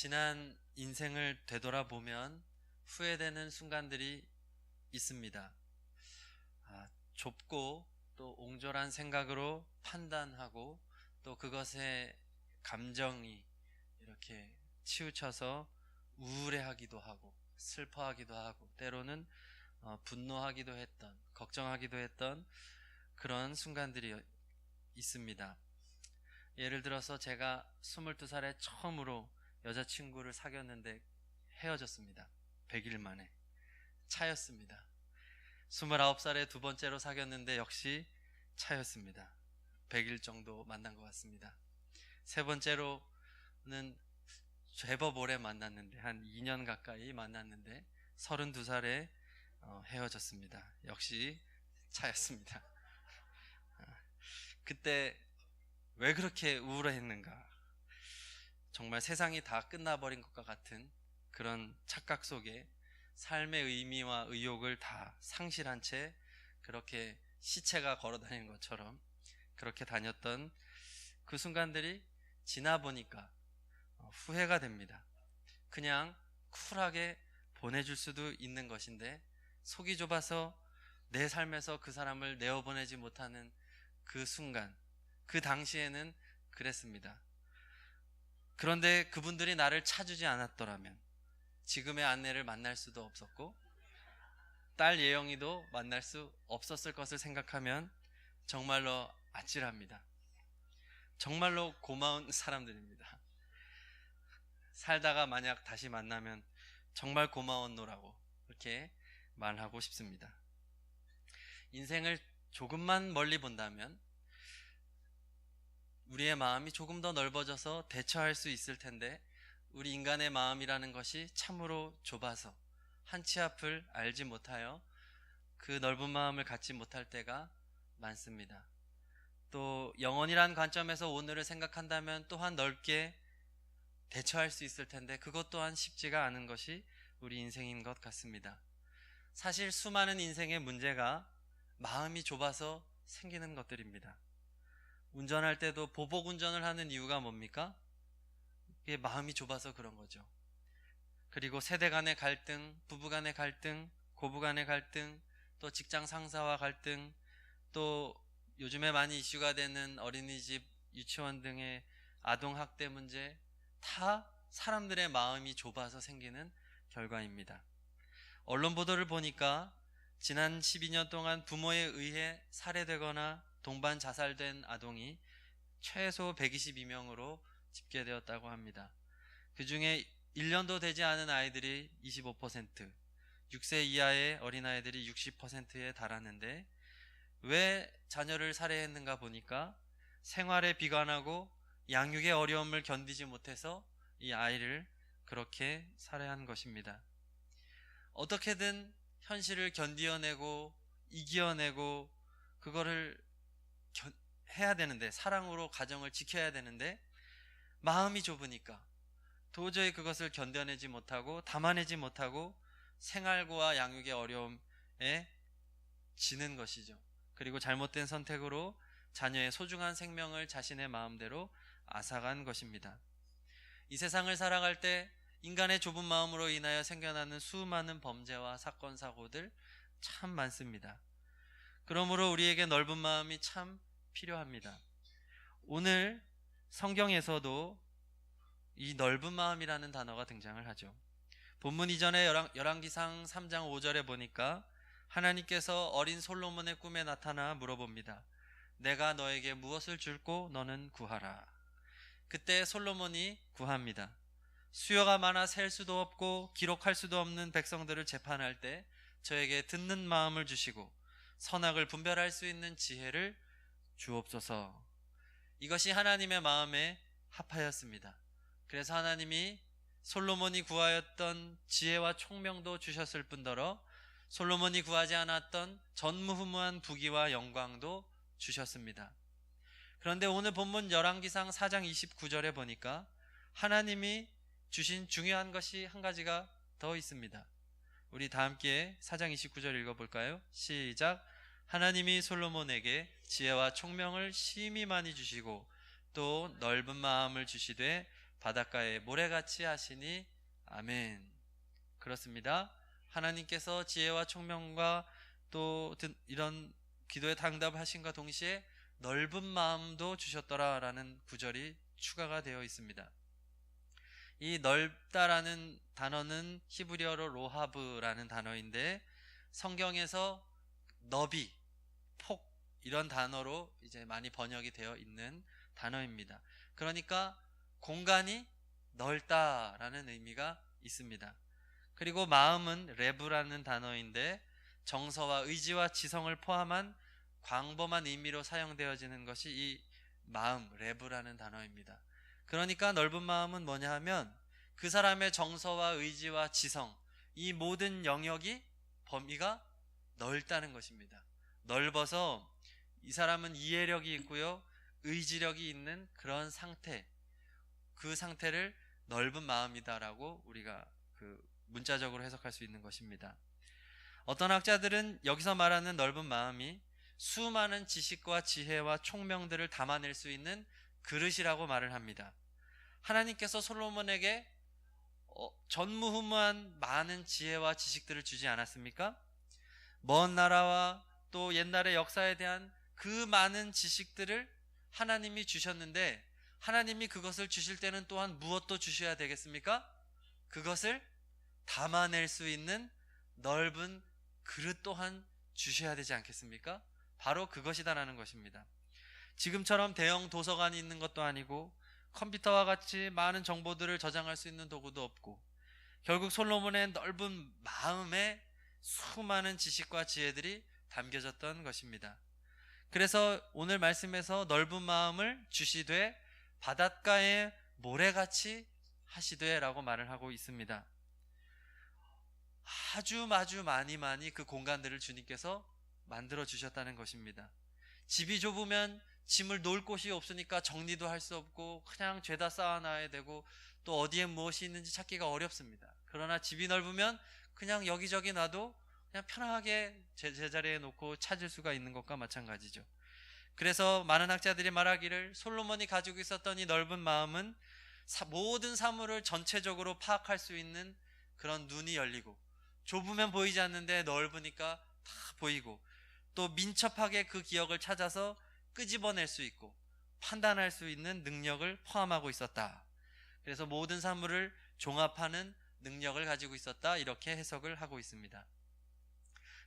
지난 인생을 되돌아보면 후회되는 순간들이 있습니다. 좁고 또 옹졸한 생각으로 판단하고 또 그것에 감정이 이렇게 치우쳐서 우울해하기도 하고 슬퍼하기도 하고 때로는 분노하기도 했던, 걱정하기도 했던 그런 순간들이 있습니다. 예를 들어서 제가 22살에 처음으로 여자친구를 사귀었는데 헤어졌습니다. 100일 만에. 차였습니다. 29살에 두 번째로 사귀었는데 역시 차였습니다. 100일 정도 만난 것 같습니다. 세 번째로는 제법 오래 만났는데 한 2년 가까이 만났는데 32살에 헤어졌습니다. 역시 차였습니다. 그때 왜 그렇게 우울했는가? 정말 세상이 다 끝나버린 것과 같은 그런 착각 속에 삶의 의미와 의욕을 다 상실한 채 그렇게 시체가 걸어다니는 것처럼 그렇게 다녔던 그 순간들이 지나 보니까 후회가 됩니다. 그냥 쿨하게 보내줄 수도 있는 것인데 속이 좁아서 내 삶에서 그 사람을 내어보내지 못하는 그 순간, 그 당시에는 그랬습니다. 그런데 그분들이 나를 찾지 않았더라면 지금의 아내를 만날 수도 없었고 딸 예영이도 만날 수 없었을 것을 생각하면 정말로 아찔합니다. 정말로 고마운 사람들입니다. 살다가 만약 다시 만나면 정말 고마웠노라고 이렇게 말하고 싶습니다. 인생을 조금만 멀리 본다면 우리의 마음이 조금 더 넓어져서 대처할 수 있을 텐데 우리 인간의 마음이라는 것이 참으로 좁아서 한 치 앞을 알지 못하여 그 넓은 마음을 갖지 못할 때가 많습니다. 또 영혼이란 관점에서 오늘을 생각한다면 또한 넓게 대처할 수 있을 텐데 그것 또한 쉽지가 않은 것이 우리 인생인 것 같습니다. 사실 수많은 인생의 문제가 마음이 좁아서 생기는 것들입니다. 운전할 때도 보복 운전을 하는 이유가 뭡니까? 이게 마음이 좁아서 그런 거죠. 그리고 세대 간의 갈등, 부부 간의 갈등, 고부 간의 갈등, 또 직장 상사와 갈등, 또 요즘에 많이 이슈가 되는 어린이집, 유치원 등의 아동학대 문제, 다 사람들의 마음이 좁아서 생기는 결과입니다. 언론 보도를 보니까 지난 12년 동안 부모에 의해 살해되거나 동반 자살된 아동이 최소 122명으로 집계되었다고 합니다. 그 중에 1년도 되지 않은 아이들이 25%, 6세 이하의 어린아이들이 60%에 달하는데 왜 자녀를 살해했는가 보니까 생활에 비관하고 양육의 어려움을 견디지 못해서 이 아이를 그렇게 살해한 것입니다. 어떻게든 현실을 견디어내고 이겨내고 그거를 해야 되는데 사랑으로 가정을 지켜야 되는데 마음이 좁으니까 도저히 그것을 견뎌내지 못하고 담아내지 못하고 생활과 양육의 어려움에 지는 것이죠. 그리고 잘못된 선택으로 자녀의 소중한 생명을 자신의 마음대로 앗아간 것입니다. 이 세상을 살아갈 때 인간의 좁은 마음으로 인하여 생겨나는 수많은 범죄와 사건, 사고들 참 많습니다. 그러므로 우리에게 넓은 마음이 참 필요합니다. 오늘 성경에서도 이 넓은 마음이라는 단어가 등장을 하죠. 본문 이전에 열왕기상 3장 5절에 보니까 하나님께서 어린 솔로몬의 꿈에 나타나 물어봅니다. 내가 너에게 무엇을 줄고 너는 구하라. 그때 솔로몬이 구합니다. 수요가 많아 셀 수도 없고 기록할 수도 없는 백성들을 재판할 때 저에게 듣는 마음을 주시고 선악을 분별할 수 있는 지혜를 주옵소서. 이것이 하나님의 마음에 합하였습니다. 그래서 하나님이 솔로몬이 구하였던 지혜와 총명도 주셨을 뿐더러 솔로몬이 구하지 않았던 전무후무한 부귀와 영광도 주셨습니다. 그런데 오늘 본문 열왕기상 4장 29절에 보니까 하나님이 주신 중요한 것이 한 가지가 더 있습니다. 우리 다 함께 4장 29절 읽어볼까요? 시작. 하나님이 솔로몬에게 지혜와 총명을 심히 많이 주시고 또 넓은 마음을 주시되 바닷가에 모래같이 하시니 아멘. 그렇습니다. 하나님께서 지혜와 총명과 또 이런 기도에 당답하신과 동시에 넓은 마음도 주셨더라라는 구절이 추가가 되어 있습니다. 이 넓다라는 단어는 히브리어로 로하브라는 단어인데 성경에서 너비, 폭 이런 단어로 이제 많이 번역이 되어 있는 단어입니다. 그러니까 공간이 넓다라는 의미가 있습니다. 그리고 마음은 레브라는 단어인데 정서와 의지와 지성을 포함한 광범한 의미로 사용되어지는 것이 이 마음, 레브라는 단어입니다. 그러니까 넓은 마음은 뭐냐 하면 그 사람의 정서와 의지와 지성, 이 모든 영역이 범위가 넓다는 것입니다. 넓어서 이 사람은 이해력이 있고요, 의지력이 있는 그런 상태, 그 상태를 넓은 마음이다라고 우리가 문자적으로 해석할 수 있는 것입니다. 어떤 학자들은 여기서 말하는 넓은 마음이 수많은 지식과 지혜와 총명들을 담아낼 수 있는 그릇이라고 말을 합니다. 하나님께서 솔로몬에게 전무후무한 많은 지혜와 지식들을 주지 않았습니까? 먼 나라와 또 옛날의 역사에 대한 그 많은 지식들을 하나님이 주셨는데 하나님이 그것을 주실 때는 또한 무엇도 주셔야 되겠습니까? 그것을 담아낼 수 있는 넓은 그릇 또한 주셔야 되지 않겠습니까? 바로 그것이다라는 것입니다. 지금처럼 대형 도서관이 있는 것도 아니고 컴퓨터와 같이 많은 정보들을 저장할 수 있는 도구도 없고 결국 솔로몬의 넓은 마음에 수많은 지식과 지혜들이 담겨졌던 것입니다. 그래서 오늘 말씀에서 넓은 마음을 주시되 바닷가에 모래같이 하시되 라고 말을 하고 있습니다. 아주 많이 그 공간들을 주님께서 만들어 주셨다는 것입니다. 집이 좁으면 짐을 놓을 곳이 없으니까 정리도 할 수 없고 그냥 죄다 쌓아놔야 되고 또 어디에 무엇이 있는지 찾기가 어렵습니다. 그러나 집이 넓으면 그냥 여기저기 놔도 그냥 편하게 제자리에 놓고 찾을 수가 있는 것과 마찬가지죠. 그래서 많은 학자들이 말하기를 솔로몬이 가지고 있었던 이 넓은 마음은 모든 사물을 전체적으로 파악할 수 있는 그런 눈이 열리고 좁으면 보이지 않는데 넓으니까 다 보이고 또 민첩하게 그 기억을 찾아서 끄집어낼 수 있고 판단할 수 있는 능력을 포함하고 있었다. 그래서 모든 사물을 종합하는 능력을 가지고 있었다, 이렇게 해석을 하고 있습니다.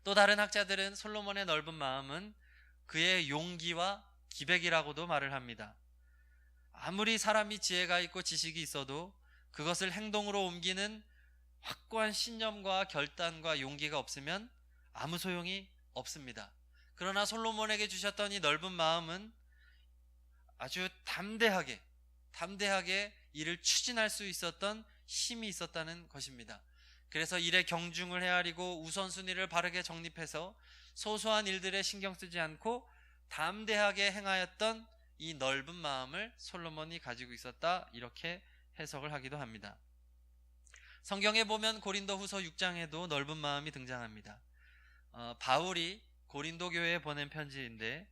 또 다른 학자들은 솔로몬의 넓은 마음은 그의 용기와 기백이라고도 말을 합니다. 아무리 사람이 지혜가 있고 지식이 있어도 그것을 행동으로 옮기는 확고한 신념과 결단과 용기가 없으면 아무 소용이 없습니다. 그러나 솔로몬에게 주셨던 이 넓은 마음은 아주 담대하게 일을 추진할 수 있었던 힘이 있었다는 것입니다. 그래서 일의 경중을 헤아리고 우선순위를 바르게 정립해서 소소한 일들에 신경 쓰지 않고 담대하게 행하였던 이 넓은 마음을 솔로몬이 가지고 있었다, 이렇게 해석을 하기도 합니다. 성경에 보면 고린도후서 6장에도 넓은 마음이 등장합니다. 바울이 고린도 교회에 보낸 편지인데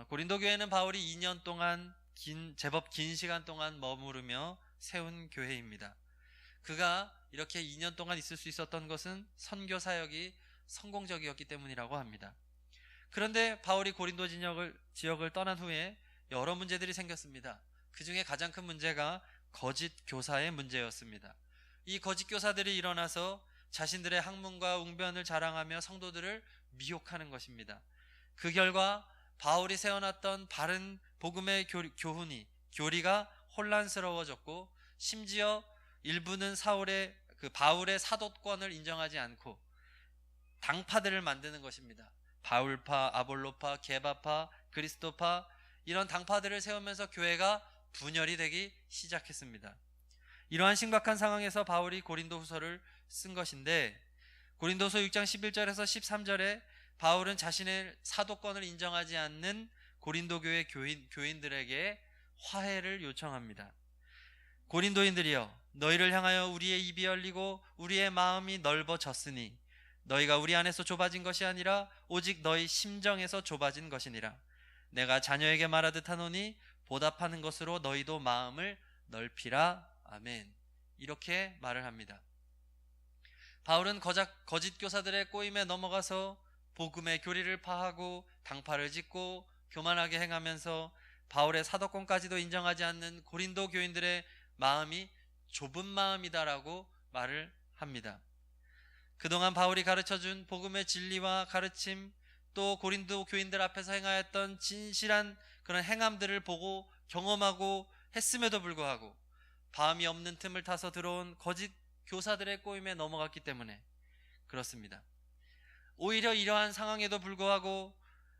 고린도 교회는 바울이 2년 동안 제법 긴 시간 동안 머무르며 세운 교회입니다. 그가 이렇게 2년 동안 있을 수 있었던 것은 선교 사역이 성공적이었기 때문이라고 합니다. 그런데 바울이 고린도 지역을 떠난 후에 여러 문제들이 생겼습니다. 그 중에 가장 큰 문제가 거짓 교사의 문제였습니다. 이 거짓 교사들이 일어나서 자신들의 학문과 웅변을 자랑하며 성도들을 미혹하는 것입니다. 그 결과 바울이 세워놨던 바른 복음의 교리가 혼란스러워졌고 심지어 일부는 바울의 사도권을 인정하지 않고 당파들을 만드는 것입니다. 바울파, 아볼로파, 게바파, 그리스도파, 이런 당파들을 세우면서 교회가 분열이 되기 시작했습니다. 이러한 심각한 상황에서 바울이 고린도후서를 쓴 것인데 고린도서 6장 11절에서 13절에 바울은 자신의 사도권을 인정하지 않는 고린도 교회 교인들에게 화해를 요청합니다. 고린도인들이여, 너희를 향하여 우리의 입이 열리고 우리의 마음이 넓어졌으니 너희가 우리 안에서 좁아진 것이 아니라 오직 너희 심정에서 좁아진 것이니라. 내가 자녀에게 말하듯 하노니 보답하는 것으로 너희도 마음을 넓히라. 아멘. 이렇게 말을 합니다. 바울은 거짓 교사들의 꼬임에 넘어가서 복음의 교리를 파하고 당파를 짓고 교만하게 행하면서 바울의 사도권까지도 인정하지 않는 고린도 교인들의 마음이 좁은 마음이다라고 말을 합니다. 그동안 바울이 가르쳐준 복음의 진리와 가르침, 또 고린도 교인들 앞에서 행하였던 진실한 그런 행함들을 보고 경험하고 했음에도 불구하고 바음이 없는 틈을 타서 들어온 거짓 교사들의 꼬임에 넘어갔기 때문에 그렇습니다. 오히려 이러한 상황에도 불구하고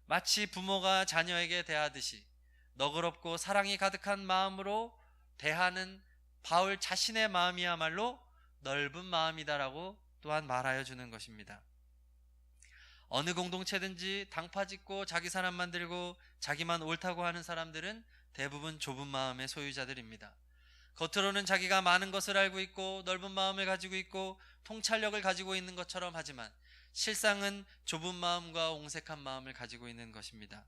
마치 부모가 자녀에게 대하듯이 너그럽고 사랑이 가득한 마음으로 대하는 바울 자신의 마음이야말로 넓은 마음이다라고 또한 말하여 주는 것입니다. 어느 공동체든지 당파 짓고 자기 사람 만들고 자기만 옳다고 하는 사람들은 대부분 좁은 마음의 소유자들입니다. 겉으로는 자기가 많은 것을 알고 있고 넓은 마음을 가지고 있고 통찰력을 가지고 있는 것처럼 하지만 실상은 좁은 마음과 옹색한 마음을 가지고 있는 것입니다.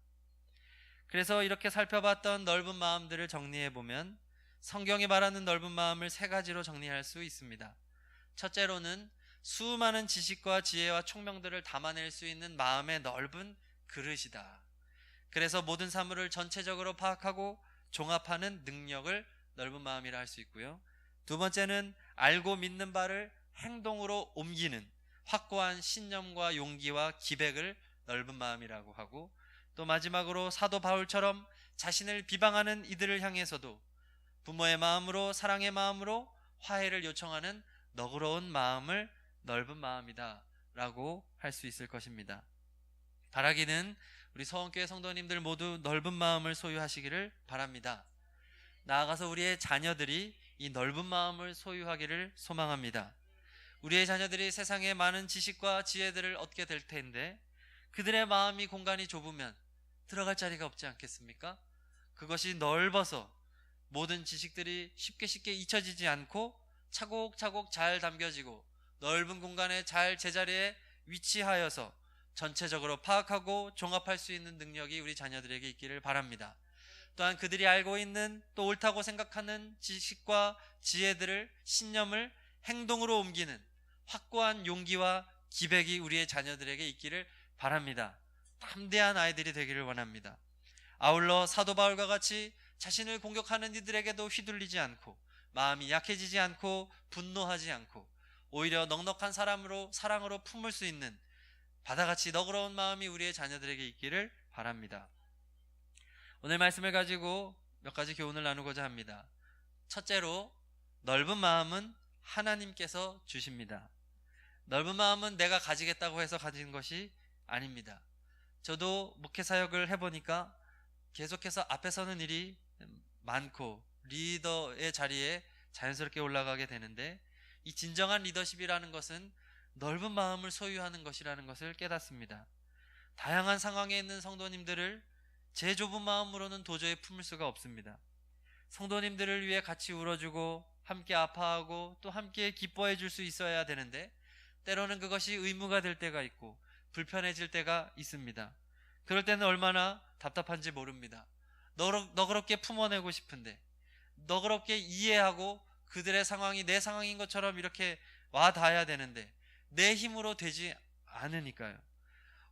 그래서 이렇게 살펴봤던 넓은 마음들을 정리해보면 성경이 말하는 넓은 마음을 세 가지로 정리할 수 있습니다. 첫째로는 수많은 지식과 지혜와 총명들을 담아낼 수 있는 마음의 넓은 그릇이다. 그래서 모든 사물을 전체적으로 파악하고 종합하는 능력을 넓은 마음이라 할 수 있고요. 두 번째는 알고 믿는 바를 행동으로 옮기는 확고한 신념과 용기와 기백을 넓은 마음이라고 하고, 또 마지막으로 사도 바울처럼 자신을 비방하는 이들을 향해서도 부모의 마음으로 사랑의 마음으로 화해를 요청하는 너그러운 마음을 넓은 마음이다 라고 할 수 있을 것입니다. 바라기는 우리 서원교회 성도님들 모두 넓은 마음을 소유하시기를 바랍니다. 나아가서 우리의 자녀들이 이 넓은 마음을 소유하기를 소망합니다. 우리의 자녀들이 세상에 많은 지식과 지혜들을 얻게 될 텐데 그들의 마음이 공간이 좁으면 들어갈 자리가 없지 않겠습니까? 그것이 넓어서 모든 지식들이 쉽게 잊혀지지 않고 차곡차곡 잘 담겨지고 넓은 공간에 잘 제자리에 위치하여서 전체적으로 파악하고 종합할 수 있는 능력이 우리 자녀들에게 있기를 바랍니다. 또한 그들이 알고 있는 또 옳다고 생각하는 지식과 지혜들을, 신념을 행동으로 옮기는 확고한 용기와 기백이 우리의 자녀들에게 있기를 바랍니다. 담대한 아이들이 되기를 원합니다. 아울러 사도 바울과 같이 자신을 공격하는 이들에게도 휘둘리지 않고 마음이 약해지지 않고 분노하지 않고 오히려 넉넉한 사랑으로 품을 수 있는 바다같이 너그러운 마음이 우리의 자녀들에게 있기를 바랍니다. 오늘 말씀을 가지고 몇 가지 교훈을 나누고자 합니다. 첫째로, 넓은 마음은 하나님께서 주십니다. 넓은 마음은 내가 가지겠다고 해서 가진 것이 아닙니다. 저도 목회 사역을 해보니까 계속해서 앞에 서는 일이 많고 리더의 자리에 자연스럽게 올라가게 되는데, 이 진정한 리더십이라는 것은 넓은 마음을 소유하는 것이라는 것을 깨닫습니다. 다양한 상황에 있는 성도님들을 제 좁은 마음으로는 도저히 품을 수가 없습니다. 성도님들을 위해 같이 울어주고 함께 아파하고 또 함께 기뻐해 줄 수 있어야 되는데 때로는 그것이 의무가 될 때가 있고 불편해질 때가 있습니다. 그럴 때는 얼마나 답답한지 모릅니다. 너그럽게 품어내고 싶은데, 너그럽게 이해하고 그들의 상황이 내 상황인 것처럼 이렇게 와 닿아야 되는데 내 힘으로 되지 않으니까요.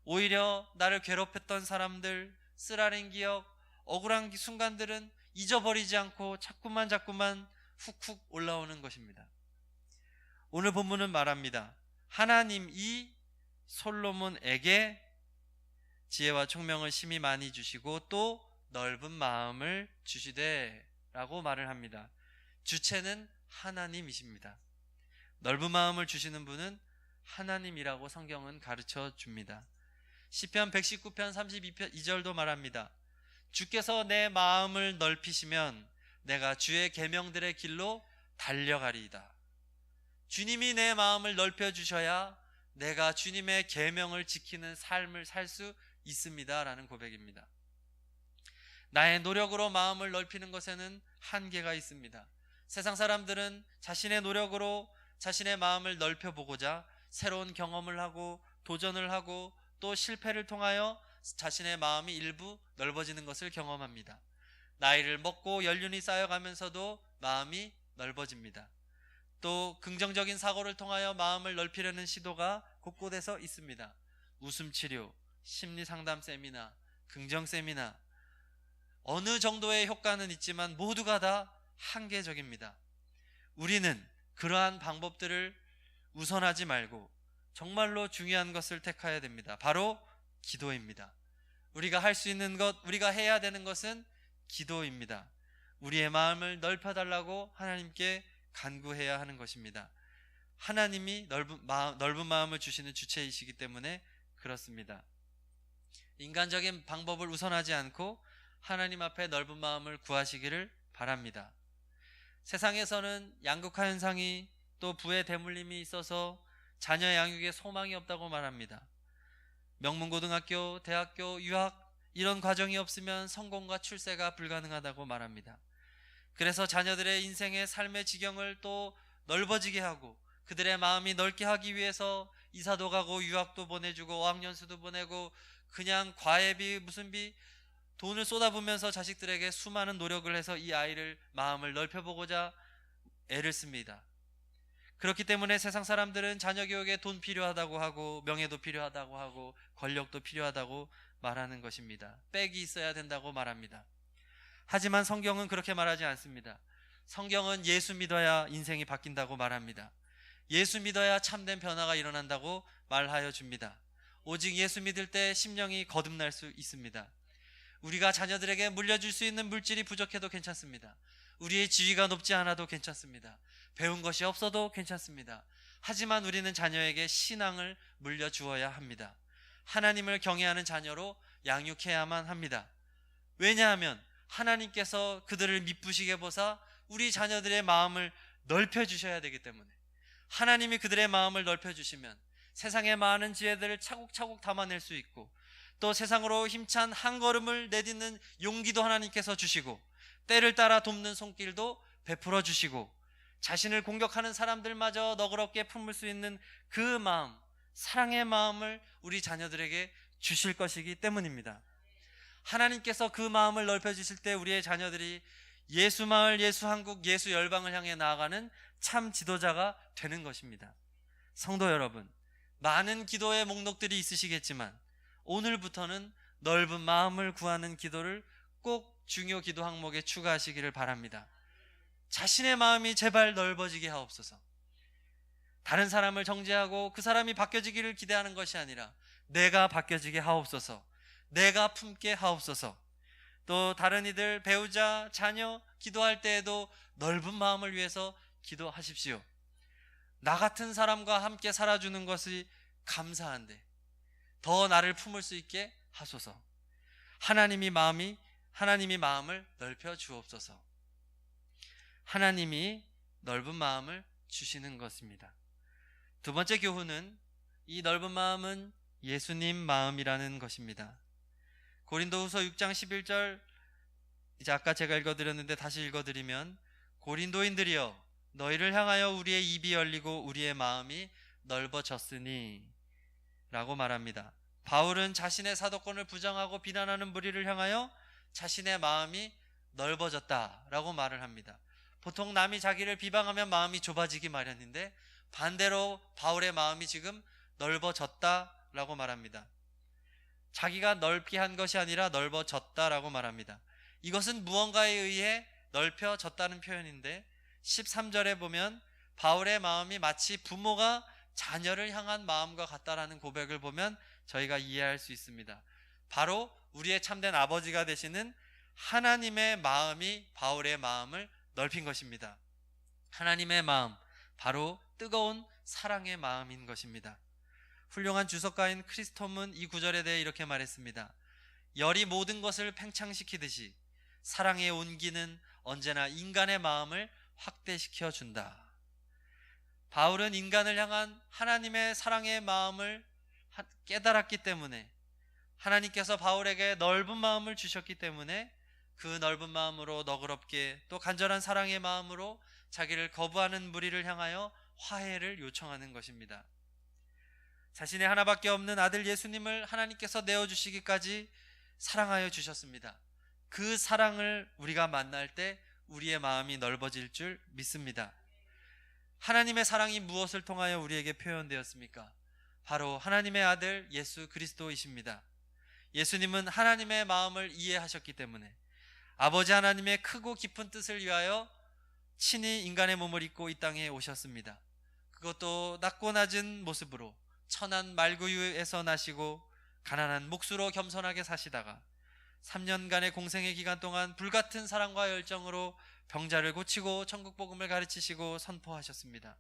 오히려 나를 괴롭혔던 사람들, 쓰라린 기억, 억울한 순간들은 잊어버리지 않고 자꾸만 훅훅 올라오는 것입니다. 오늘 본문은 말합니다. 하나님이 솔로몬에게 지혜와 총명을 심히 많이 주시고 또 넓은 마음을 주시되 라고 말을 합니다. 주체는 하나님이십니다. 넓은 마음을 주시는 분은 하나님이라고 성경은 가르쳐 줍니다. 시편 119편 32절도 말합니다. 주께서 내 마음을 넓히시면 내가 주의 계명들의 길로 달려가리이다. 주님이 내 마음을 넓혀주셔야 내가 주님의 계명을 지키는 삶을 살 수 있습니다 라는 고백입니다. 나의 노력으로 마음을 넓히는 것에는 한계가 있습니다. 세상 사람들은 자신의 노력으로 자신의 마음을 넓혀보고자 새로운 경험을 하고 도전을 하고 또 실패를 통하여 자신의 마음이 일부 넓어지는 것을 경험합니다. 나이를 먹고 연륜이 쌓여가면서도 마음이 넓어집니다. 또 긍정적인 사고를 통하여 마음을 넓히려는 시도가 곳곳에서 있습니다. 웃음치료, 심리상담 세미나, 긍정 세미나, 어느 정도의 효과는 있지만 모두가 다 한계적입니다. 우리는 그러한 방법들을 우선하지 말고 정말로 중요한 것을 택해야 됩니다. 바로 기도입니다. 우리가 할 수 있는 것, 우리가 해야 되는 것은 기도입니다. 우리의 마음을 넓혀달라고 하나님께 간구해야 하는 것입니다. 하나님이 넓은 마음을 주시는 주체이시기 때문에 그렇습니다. 인간적인 방법을 우선하지 않고 하나님 앞에 넓은 마음을 구하시기를 바랍니다. 세상에서는 양극화 현상이 또 부의 대물림이 있어서 자녀 양육에 소망이 없다고 말합니다. 명문고등학교, 대학교, 유학 이런 과정이 없으면 성공과 출세가 불가능하다고 말합니다. 그래서 자녀들의 인생의 삶의 지경을 또 넓어지게 하고 그들의 마음이 넓게 하기 위해서 이사도 가고 유학도 보내주고 어학연수도 보내고 그냥 과외비 무슨 비 돈을 쏟아부으면서 자식들에게 수많은 노력을 해서 이 아이를 마음을 넓혀보고자 애를 씁니다. 그렇기 때문에 세상 사람들은 자녀 교육에 돈 필요하다고 하고 명예도 필요하다고 하고 권력도 필요하다고 말하는 것입니다. 백이 있어야 된다고 말합니다. 하지만 성경은 그렇게 말하지 않습니다. 성경은 예수 믿어야 인생이 바뀐다고 말합니다. 예수 믿어야 참된 변화가 일어난다고 말하여 줍니다. 오직 예수 믿을 때 심령이 거듭날 수 있습니다. 우리가 자녀들에게 물려줄 수 있는 물질이 부족해도 괜찮습니다. 우리의 지위가 높지 않아도 괜찮습니다. 배운 것이 없어도 괜찮습니다. 하지만 우리는 자녀에게 신앙을 물려주어야 합니다. 하나님을 경외하는 자녀로 양육해야만 합니다. 왜냐하면 하나님께서 그들을 미쁘시게 보사 우리 자녀들의 마음을 넓혀주셔야 되기 때문에, 하나님이 그들의 마음을 넓혀주시면 세상의 많은 지혜들을 차곡차곡 담아낼 수 있고 또 세상으로 힘찬 한 걸음을 내딛는 용기도 하나님께서 주시고 때를 따라 돕는 손길도 베풀어 주시고 자신을 공격하는 사람들마저 너그럽게 품을 수 있는 그 마음, 사랑의 마음을 우리 자녀들에게 주실 것이기 때문입니다. 하나님께서 그 마음을 넓혀주실 때 우리의 자녀들이 예수마을, 예수한국, 예수열방을 향해 나아가는 참 지도자가 되는 것입니다. 성도 여러분, 많은 기도의 목록들이 있으시겠지만 오늘부터는 넓은 마음을 구하는 기도를 꼭 중요 기도 항목에 추가하시기를 바랍니다. 자신의 마음이 제발 넓어지게 하옵소서. 다른 사람을 정죄하고 그 사람이 바뀌어지기를 기대하는 것이 아니라 내가 바뀌어지게 하옵소서, 내가 품게 하옵소서. 또 다른 이들, 배우자, 자녀 기도할 때에도 넓은 마음을 위해서 기도하십시오. 나 같은 사람과 함께 살아주는 것이 감사한데 더 나를 품을 수 있게 하소서. 하나님이 마음을 넓혀 주옵소서. 하나님이 넓은 마음을 주시는 것입니다. 두 번째 교훈은 이 넓은 마음은 예수님 마음이라는 것입니다. 고린도후서 6장 11절, 이제 아까 제가 읽어드렸는데 다시 읽어드리면, 고린도인들이여 너희를 향하여 우리의 입이 열리고 우리의 마음이 넓어졌으니 라고 말합니다. 바울은 자신의 사도권을 부정하고 비난하는 무리를 향하여 자신의 마음이 넓어졌다라고 말을 합니다. 보통 남이 자기를 비방하면 마음이 좁아지기 마련인데 반대로 바울의 마음이 지금 넓어졌다라고 말합니다. 자기가 넓게 한 것이 아니라 넓어졌다라고 말합니다. 이것은 무언가에 의해 넓혀졌다는 표현인데 13절에 보면 바울의 마음이 마치 부모가 자녀를 향한 마음과 같다라는 고백을 보면 저희가 이해할 수 있습니다. 바로 우리의 참된 아버지가 되시는 하나님의 마음이 바울의 마음을 넓힌 것입니다. 하나님의 마음, 바로 뜨거운 사랑의 마음인 것입니다. 훌륭한 주석가인 크리스톰은 이 구절에 대해 이렇게 말했습니다. 열이 모든 것을 팽창시키듯이 사랑의 온기는 언제나 인간의 마음을 확대시켜 준다. 바울은 인간을 향한 하나님의 사랑의 마음을 깨달았기 때문에, 하나님께서 바울에게 넓은 마음을 주셨기 때문에 그 넓은 마음으로 너그럽게 또 간절한 사랑의 마음으로 자기를 거부하는 무리를 향하여 화해를 요청하는 것입니다. 자신의 하나밖에 없는 아들 예수님을 하나님께서 내어주시기까지 사랑하여 주셨습니다. 그 사랑을 우리가 만날 때 우리의 마음이 넓어질 줄 믿습니다. 하나님의 사랑이 무엇을 통하여 우리에게 표현되었습니까? 바로 하나님의 아들 예수 그리스도이십니다. 예수님은 하나님의 마음을 이해하셨기 때문에 아버지 하나님의 크고 깊은 뜻을 위하여 친히 인간의 몸을 입고 이 땅에 오셨습니다. 그것도 낮고 낮은 모습으로 천한 말구유에서 나시고 가난한 몫으로 겸손하게 사시다가 3년간의 공생의 기간 동안 불같은 사랑과 열정으로 병자를 고치고 천국 복음을 가르치시고 선포하셨습니다.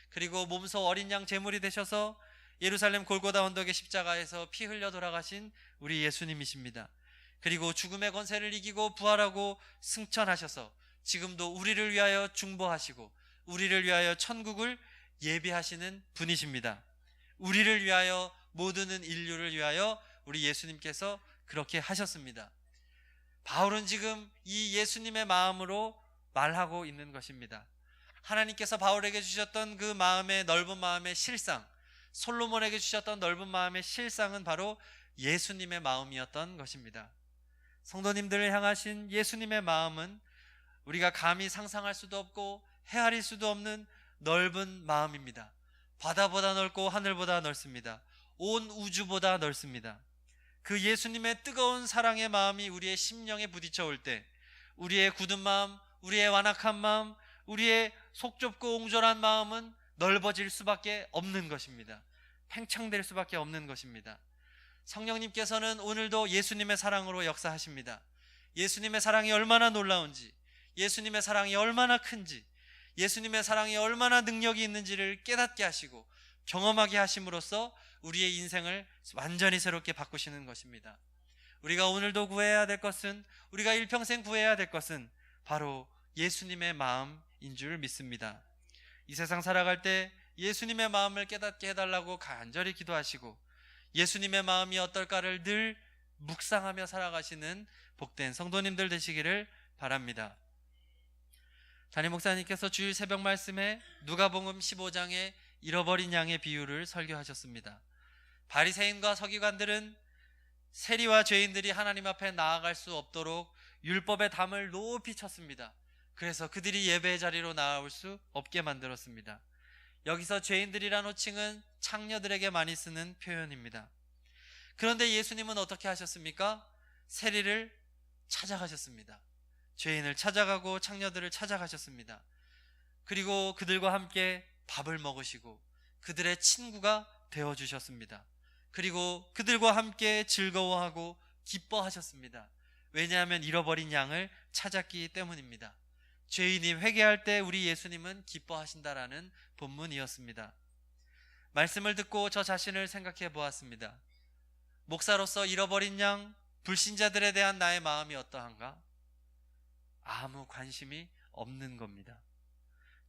그리고 몸소 어린 양 제물이 되셔서 예루살렘 골고다 언덕의 십자가에서 피 흘려 돌아가신 우리 예수님이십니다. 그리고 죽음의 권세를 이기고 부활하고 승천하셔서 지금도 우리를 위하여 중보하시고 우리를 위하여 천국을 예비하시는 분이십니다. 우리를 위하여, 모든 인류를 위하여 우리 예수님께서 그렇게 하셨습니다. 바울은 지금 이 예수님의 마음으로 말하고 있는 것입니다. 하나님께서 바울에게 주셨던 그 마음의 넓은 마음의 실상, 솔로몬에게 주셨던 넓은 마음의 실상은 바로 예수님의 마음이었던 것입니다. 성도님들을 향하신 예수님의 마음은 우리가 감히 상상할 수도 없고 헤아릴 수도 없는 넓은 마음입니다. 바다보다 넓고 하늘보다 넓습니다. 온 우주보다 넓습니다. 그 예수님의 뜨거운 사랑의 마음이 우리의 심령에 부딪혀 올 때 우리의 굳은 마음, 우리의 완악한 마음, 우리의 속 좁고 옹졸한 마음은 넓어질 수밖에 없는 것입니다. 팽창될 수밖에 없는 것입니다. 성령님께서는 오늘도 예수님의 사랑으로 역사하십니다. 예수님의 사랑이 얼마나 놀라운지, 예수님의 사랑이 얼마나 큰지, 예수님의 사랑이 얼마나 능력이 있는지를 깨닫게 하시고 경험하게 하심으로써 우리의 인생을 완전히 새롭게 바꾸시는 것입니다. 우리가 오늘도 구해야 될 것은, 우리가 일평생 구해야 될 것은 바로 예수님의 마음인 줄 믿습니다. 이 세상 살아갈 때 예수님의 마음을 깨닫게 해달라고 간절히 기도하시고 예수님의 마음이 어떨까를 늘 묵상하며 살아가시는 복된 성도님들 되시기를 바랍니다. 담임 목사님께서 주일 새벽 말씀에 누가복음 15장의 잃어버린 양의 비유를 설교하셨습니다. 바리새인과 서기관들은 세리와 죄인들이 하나님 앞에 나아갈 수 없도록 율법의 담을 높이 쳤습니다. 그래서 그들이 예배의 자리로 나아올 수 없게 만들었습니다. 여기서 죄인들이란 호칭은 창녀들에게 많이 쓰는 표현입니다. 그런데 예수님은 어떻게 하셨습니까? 세리를 찾아가셨습니다. 죄인을 찾아가고 창녀들을 찾아가셨습니다. 그리고 그들과 함께 밥을 먹으시고 그들의 친구가 되어주셨습니다. 그리고 그들과 함께 즐거워하고 기뻐하셨습니다. 왜냐하면 잃어버린 양을 찾았기 때문입니다. 죄인이 회개할 때 우리 예수님은 기뻐하신다라는 본문이었습니다. 말씀을 듣고 저 자신을 생각해 보았습니다. 목사로서 잃어버린 양, 불신자들에 대한 나의 마음이 어떠한가? 아무 관심이 없는 겁니다.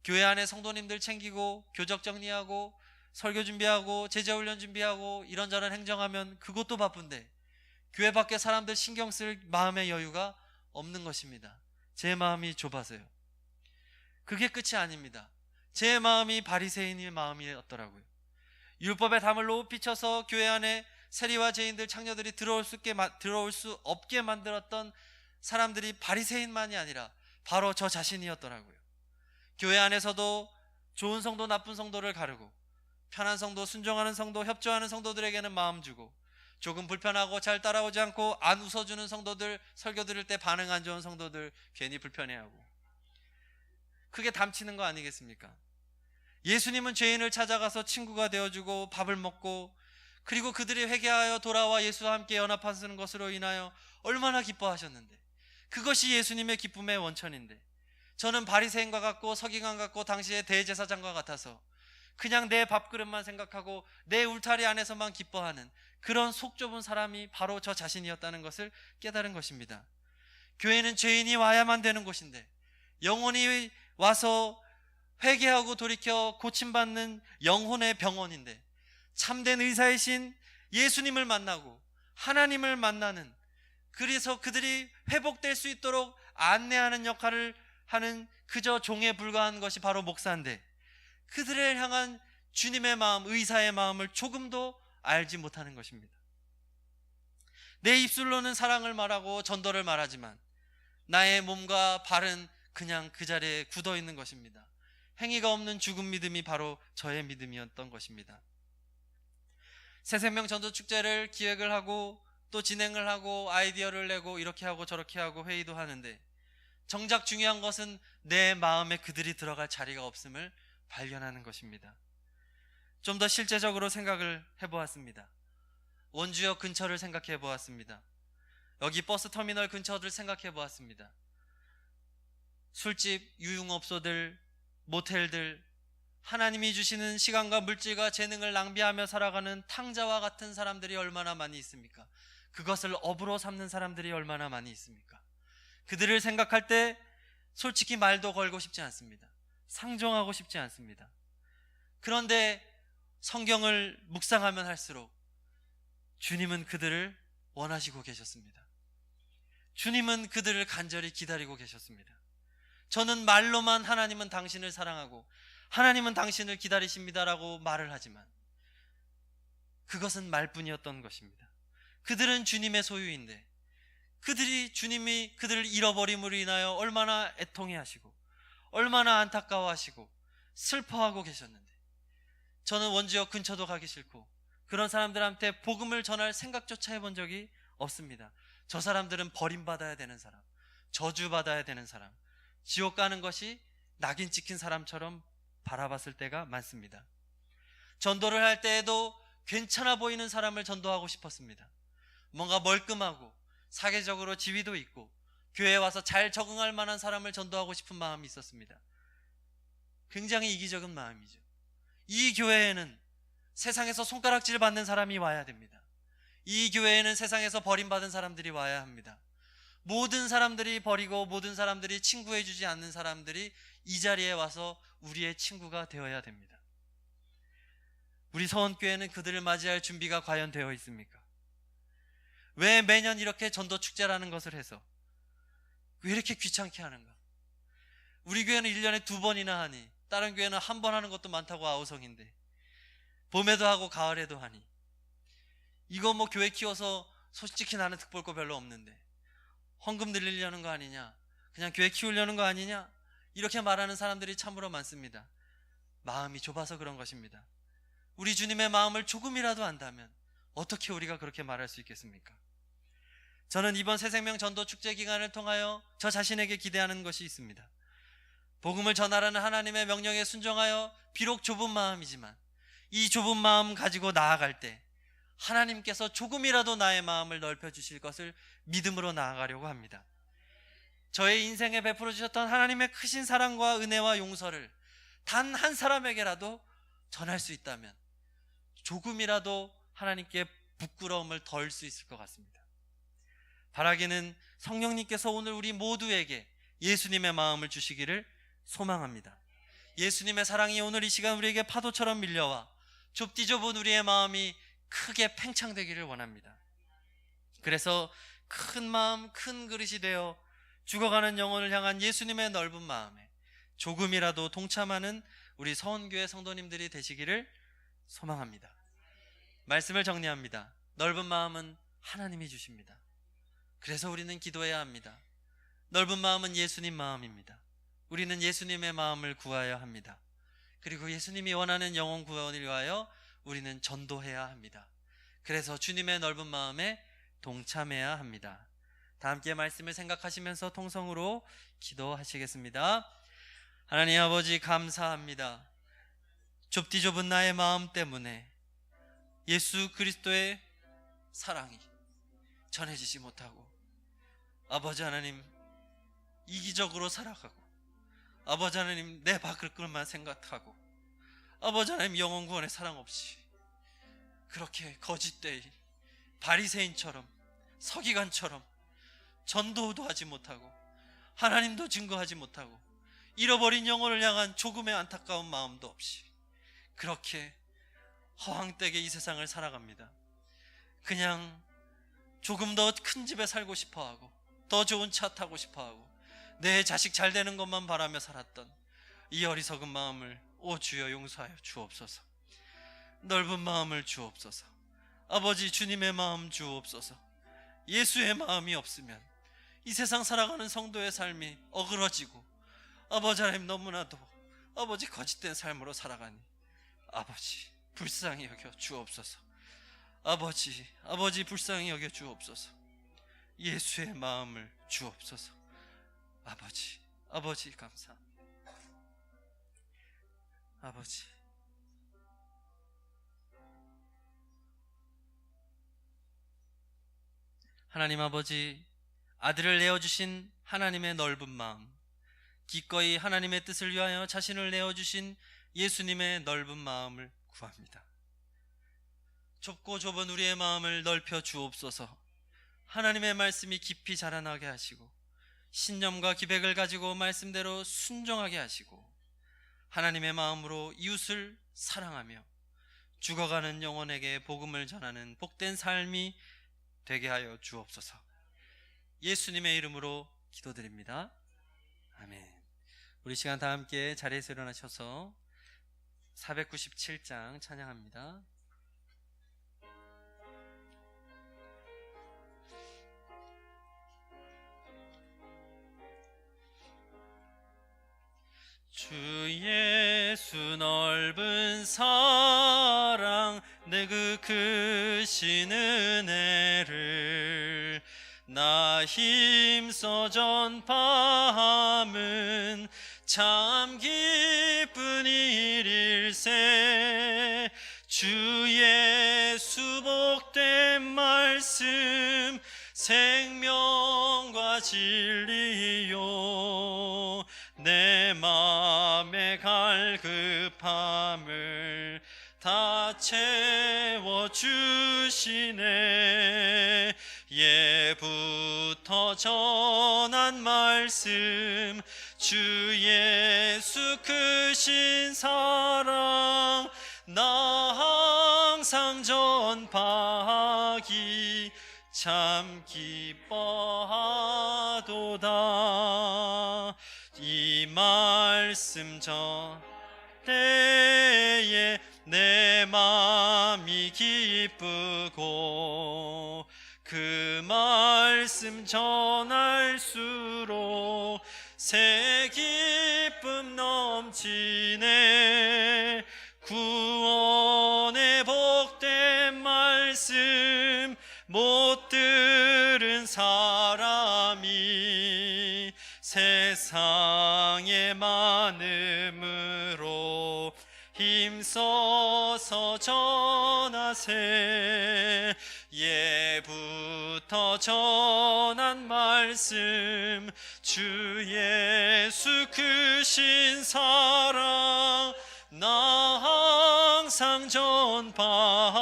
교회 안에 성도님들 챙기고 교적 정리하고 설교 준비하고 제자훈련 준비하고 이런저런 행정하면 그것도 바쁜데 교회 밖에 사람들 신경 쓸 마음의 여유가 없는 것입니다. 제 마음이 좁아서요. 그게 끝이 아닙니다. 제 마음이 바리새인의 마음이었더라고요. 율법의 담을 높이 쳐서 교회 안에 세리와 죄인들, 창녀들이 들어올 수 없게 만들었던 사람들이 바리새인만이 아니라 바로 저 자신이었더라고요. 교회 안에서도 좋은 성도, 나쁜 성도를 가르고 편한 성도, 순종하는 성도, 협조하는 성도들에게는 마음 주고 조금 불편하고 잘 따라오지 않고 안 웃어주는 성도들, 설교 들을 때 반응 안 좋은 성도들 괜히 불편해하고, 그게 담치는 거 아니겠습니까? 예수님은 죄인을 찾아가서 친구가 되어주고 밥을 먹고 그리고 그들이 회개하여 돌아와 예수와 함께 연합하는 것으로 인하여 얼마나 기뻐하셨는데, 그것이 예수님의 기쁨의 원천인데 저는 바리새인과 같고 서기관 같고 당시의 대제사장과 같아서 그냥 내 밥그릇만 생각하고 내 울타리 안에서만 기뻐하는 그런 속 좁은 사람이 바로 저 자신이었다는 것을 깨달은 것입니다. 교회는 죄인이 와야만 되는 곳인데, 영혼이 와서 회개하고 돌이켜 고침받는 영혼의 병원인데, 참된 의사이신 예수님을 만나고 하나님을 만나는, 그래서 그들이 회복될 수 있도록 안내하는 역할을 하는 그저 종에 불과한 것이 바로 목사인데, 그들을 향한 주님의 마음, 의사의 마음을 조금도 알지 못하는 것입니다. 내 입술로는 사랑을 말하고 전도를 말하지만 나의 몸과 발은 그냥 그 자리에 굳어 있는 것입니다. 행위가 없는 죽은 믿음이 바로 저의 믿음이었던 것입니다. 새생명 전도 축제를 기획을 하고 또 진행을 하고 아이디어를 내고 이렇게 하고 저렇게 하고 회의도 하는데 정작 중요한 것은 내 마음에 그들이 들어갈 자리가 없음을 발견하는 것입니다. 좀 더 실제적으로 생각을 해보았습니다. 원주역 근처를 생각해 보았습니다. 여기 버스터미널 근처를 생각해 보았습니다. 술집, 유흥업소들, 모텔들, 하나님이 주시는 시간과 물질과 재능을 낭비하며 살아가는 탕자와 같은 사람들이 얼마나 많이 있습니까? 그것을 업으로 삼는 사람들이 얼마나 많이 있습니까? 그들을 생각할 때 솔직히 말도 걸고 싶지 않습니다. 상종하고 싶지 않습니다. 그런데 성경을 묵상하면 할수록 주님은 그들을 원하시고 계셨습니다. 주님은 그들을 간절히 기다리고 계셨습니다. 저는 말로만 하나님은 당신을 사랑하고 하나님은 당신을 기다리십니다라고 말을 하지만 그것은 말뿐이었던 것입니다. 그들은 주님의 소유인데 주님이 그들을 잃어버림으로 인하여 얼마나 애통해하시고 얼마나 안타까워하시고 슬퍼하고 계셨는데 저는 원주역 근처도 가기 싫고 그런 사람들한테 복음을 전할 생각조차 해본 적이 없습니다. 저 사람들은 버림받아야 되는 사람, 저주받아야 되는 사람, 지옥 가는 것이 낙인 찍힌 사람처럼 바라봤을 때가 많습니다. 전도를 할 때에도 괜찮아 보이는 사람을 전도하고 싶었습니다. 뭔가 멀끔하고 사회적으로 지위도 있고 교회에 와서 잘 적응할 만한 사람을 전도하고 싶은 마음이 있었습니다. 굉장히 이기적인 마음이죠. 이 교회에는 세상에서 손가락질 받는 사람이 와야 됩니다. 이 교회에는 세상에서 버림받은 사람들이 와야 합니다. 모든 사람들이 버리고 모든 사람들이 친구해주지 않는 사람들이 이 자리에 와서 우리의 친구가 되어야 됩니다. 우리 서원교회는 그들을 맞이할 준비가 과연 되어 있습니까? 왜 매년 이렇게 전도축제라는 것을 해서 왜 이렇게 귀찮게 하는가? 우리 교회는 1년에 2번이나 하니 다른 교회는 1번 하는 것도 많다고 아우성인데 봄에도 하고 가을에도 하니 이거 뭐 교회 키워서 솔직히 나는 득볼 거 별로 없는데 헌금 늘리려는 거 아니냐, 그냥 교회 키우려는 거 아니냐, 이렇게 말하는 사람들이 참으로 많습니다. 마음이 좁아서 그런 것입니다. 우리 주님의 마음을 조금이라도 안다면 어떻게 우리가 그렇게 말할 수 있겠습니까? 저는 이번 새생명 전도 축제 기간을 통하여 저 자신에게 기대하는 것이 있습니다. 복음을 전하라는 하나님의 명령에 순종하여 비록 좁은 마음이지만 이 좁은 마음 가지고 나아갈 때 하나님께서 조금이라도 나의 마음을 넓혀 주실 것을 믿음으로 나아가려고 합니다. 저의 인생에 베풀어 주셨던 하나님의 크신 사랑과 은혜와 용서를 단 한 사람에게라도 전할 수 있다면 조금이라도 하나님께 부끄러움을 덜 수 있을 것 같습니다. 바라기는 성령님께서 오늘 우리 모두에게 예수님의 마음을 주시기를 소망합니다. 예수님의 사랑이 오늘 이 시간 우리에게 파도처럼 밀려와 좁디 좁은 우리의 마음이 크게 팽창되기를 원합니다. 그래서 큰 마음, 큰 그릇이 되어 죽어가는 영혼을 향한 예수님의 넓은 마음에 조금이라도 동참하는 우리 서원교회 성도님들이 되시기를 소망합니다. 말씀을 정리합니다. 넓은 마음은 하나님이 주십니다. 그래서 우리는 기도해야 합니다. 넓은 마음은 예수님 마음입니다. 우리는 예수님의 마음을 구하여야 합니다. 그리고 예수님이 원하는 영혼 구원을 위하여 우리는 전도해야 합니다. 그래서 주님의 넓은 마음에 동참해야 합니다. 다 함께 말씀을 생각하시면서 통성으로 기도하시겠습니다. 하나님 아버지 감사합니다. 좁디 좁은 나의 마음 때문에 예수 그리스도의 사랑이 전해지지 못하고 아버지 하나님 이기적으로 살아가고 아버지 하나님 내 밖을만 생각하고 아버지 하나님 영혼 구원의 사랑 없이 그렇게 거짓되이 바리새인처럼 서기관처럼 전도도 하지 못하고 하나님도 증거하지 못하고 잃어버린 영혼을 향한 조금의 안타까운 마음도 없이 그렇게 허황되게 이 세상을 살아갑니다. 그냥 조금 더 큰 집에 살고 싶어하고 더 좋은 차 타고 싶어하고 내 자식 잘 되는 것만 바라며 살았던 이 어리석은 마음을 오 주여 용서하여 주옵소서. 넓은 마음을 주옵소서. 아버지 주님의 마음 주옵소서. 예수의 마음이 없으면 이 세상 살아가는 성도의 삶이 어그러지고 아버지 하나님, 너무나도 아버지 거짓된 삶으로 살아가니 아버지 불쌍히 여겨 주옵소서. 아버지 불쌍히 여겨 주옵소서. 예수의 마음을 주옵소서. 아버지 감사합니다. 아버지, 하나님 아버지, 아들을 내어주신 하나님의 넓은 마음, 기꺼이 하나님의 뜻을 위하여 자신을 내어주신 예수님의 넓은 마음을 구합니다. 좁고 좁은 우리의 마음을 넓혀 주옵소서. 하나님의 말씀이 깊이 자라나게 하시고 신념과 기백을 가지고 말씀대로 순종하게 하시고 하나님의 마음으로 이웃을 사랑하며 죽어가는 영혼에게 복음을 전하는 복된 삶이 되게 하여 주옵소서. 예수님의 이름으로 기도드립니다. 아멘. 우리 시간 다 함께 자리에서 일어나셔서 497장 찬양합니다. 주 예수 넓은 사랑, 내 그 크신 은혜를 나 힘써 전파함은 참 기쁜 일일세. 주 예수 복된 말씀 생명과 진리요, 내 맘의 갈급함을 다 채워주시네. 예부터 전한 말씀, 주 예수 크신 사랑 나 항상 전파하기 참 기뻐하도다. 이 말씀 전 때에 내 맘이 기쁘고 그 말씀 전할수록 새 기쁨 넘치네. 구원의 복된 말씀 못 들은 사람이 세상에 많음으로 힘써서 전하세. 예부터 전한 말씀, 주 예수 크신 사랑 나 항상 전파하기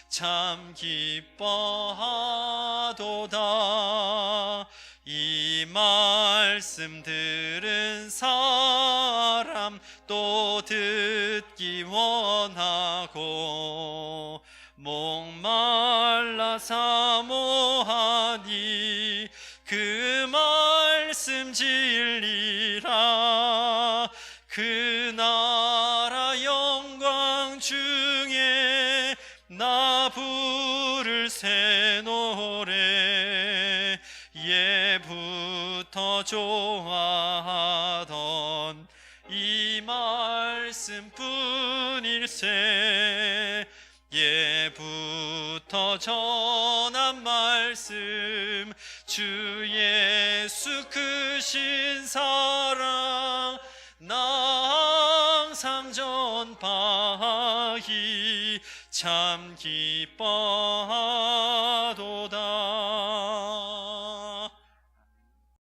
참 기뻐하도다. 이 말씀 들은 사람 또 듣기 원하고 목말라 사모하니 그 말씀 진리라. 그 나라 영광 중에 나 부를 새 노래. 예부터 좋아하던 이 말씀뿐일세. 예부터 전한 말씀, 주 예수 크신 사랑 나 항상 전파하기 참 기뻐하도다.